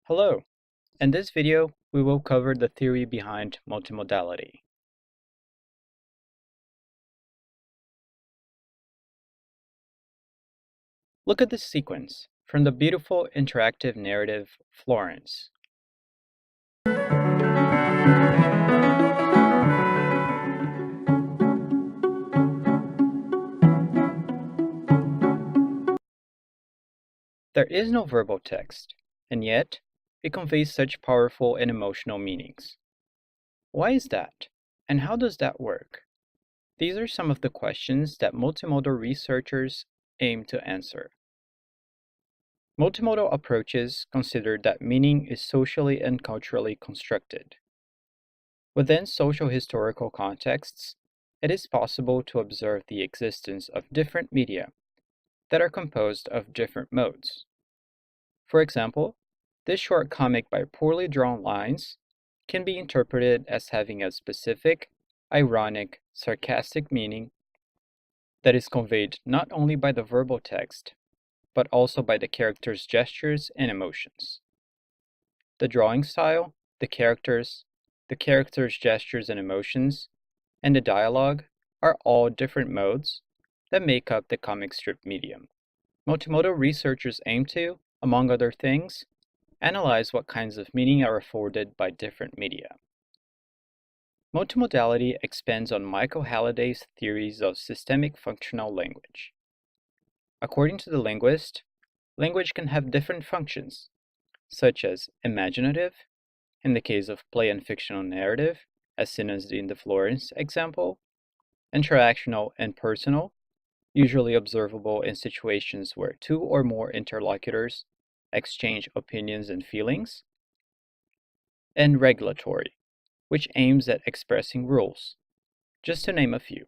Hello! In this video, we will cover the theory behind multimodality. Look at this sequence from the beautiful interactive narrative Florence. There is no verbal text, and yet it conveys such powerful and emotional meanings. Why is that? And how does that work? These are some of the questions that multimodal researchers aim to answer. Multimodal approaches consider that meaning is socially and culturally constructed. Within social historical contexts, it is possible to observe the existence of different media that are composed of different modes. For example, this short comic by poorly drawn lines can be interpreted as having a specific, ironic, sarcastic meaning that is conveyed not only by the verbal text, but also by the character's gestures and emotions. The drawing style, the characters, gestures and emotions, and the dialogue are all different modes that make up the comic strip medium. Multimodal researchers aim to, among other things, analyze what kinds of meaning are afforded by different media. Multimodality expands on Michael Halliday's theories of systemic functional language. According to the linguist, language can have different functions, such as imaginative, in the case of play and fictional narrative, as seen as in the Florence example, interactional and personal, usually observable in situations where two or more interlocutors exchange opinions and feelings, and regulatory, which aims at expressing rules, just to name a few.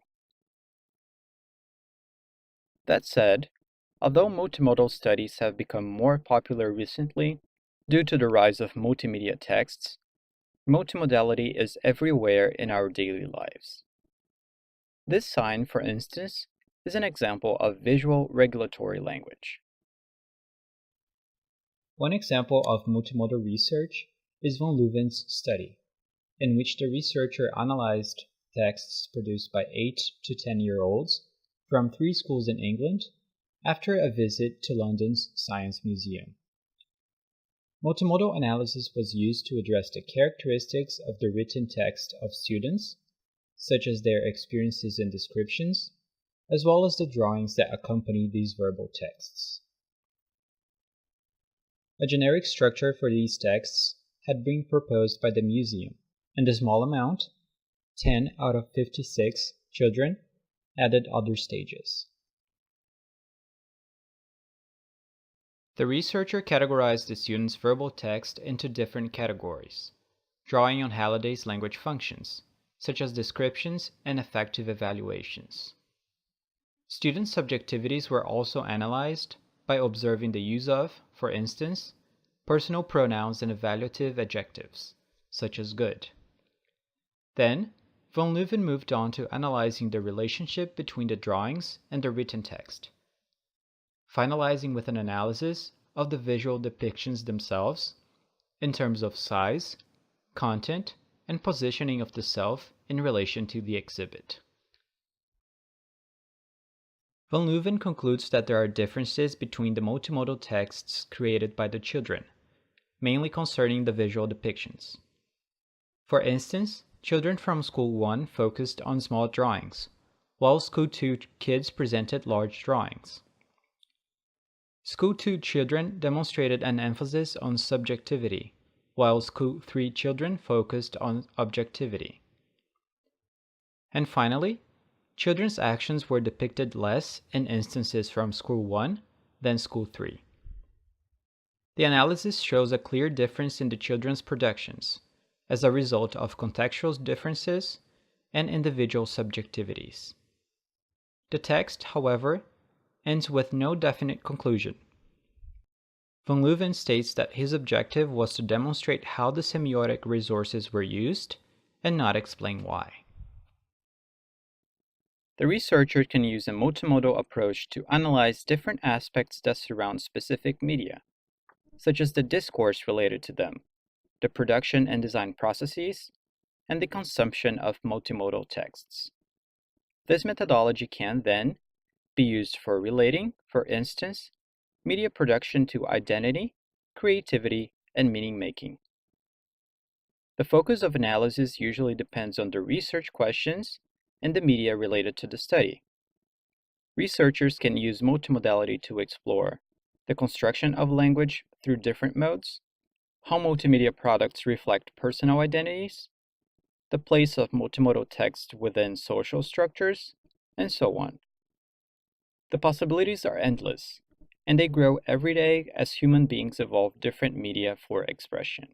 That said, although multimodal studies have become more popular recently due to the rise of multimedia texts, multimodality is everywhere in our daily lives. This sign, for instance, is an example of visual regulatory language. One example of multimodal research is von Leeuwen's study, in which the researcher analyzed texts produced by 8 to 10-year-olds from 3 schools in England after a visit to London's Science Museum. Multimodal analysis was used to address the characteristics of the written text of students, such as their experiences and descriptions, as well as the drawings that accompany these verbal texts. A generic structure for these texts had been proposed by the museum, and a small amount, 10 out of 56 children, added other stages. The researcher categorized the students' verbal text into different categories, drawing on Halliday's language functions, such as descriptions and affective evaluations. Students' subjectivities were also analyzed by observing the use of, for instance, personal pronouns and evaluative adjectives, such as good. Then, von Leeuwen moved on to analyzing the relationship between the drawings and the written text, finalizing with an analysis of the visual depictions themselves in terms of size, content, and positioning of the self in relation to the exhibit. Von Leeuwen concludes that there are differences between the multimodal texts created by the children, mainly concerning the visual depictions. For instance, children from School 1 focused on small drawings, while School 2 kids presented large drawings. School 2 children demonstrated an emphasis on subjectivity, while School 3 children focused on objectivity. And finally, children's actions were depicted less in instances from School 1 than School 3. The analysis shows a clear difference in the children's productions as a result of contextual differences and individual subjectivities. The text, however, ends with no definite conclusion. Von Leeuwen states that his objective was to demonstrate how the semiotic resources were used and not explain why. The researcher can use a multimodal approach to analyze different aspects that surround specific media. such as the discourse related to them, the production and design processes, and the consumption of multimodal texts. This methodology can then be used for relating, for instance, media production to identity, creativity, and meaning making. The focus of analysis usually depends on the research questions and the media related to the study. Researchers can use multimodality to explore the construction of language through different modes, how multimedia products reflect personal identities, the place of multimodal text within social structures, and so on. The possibilities are endless, and they grow every day as human beings evolve different media for expression.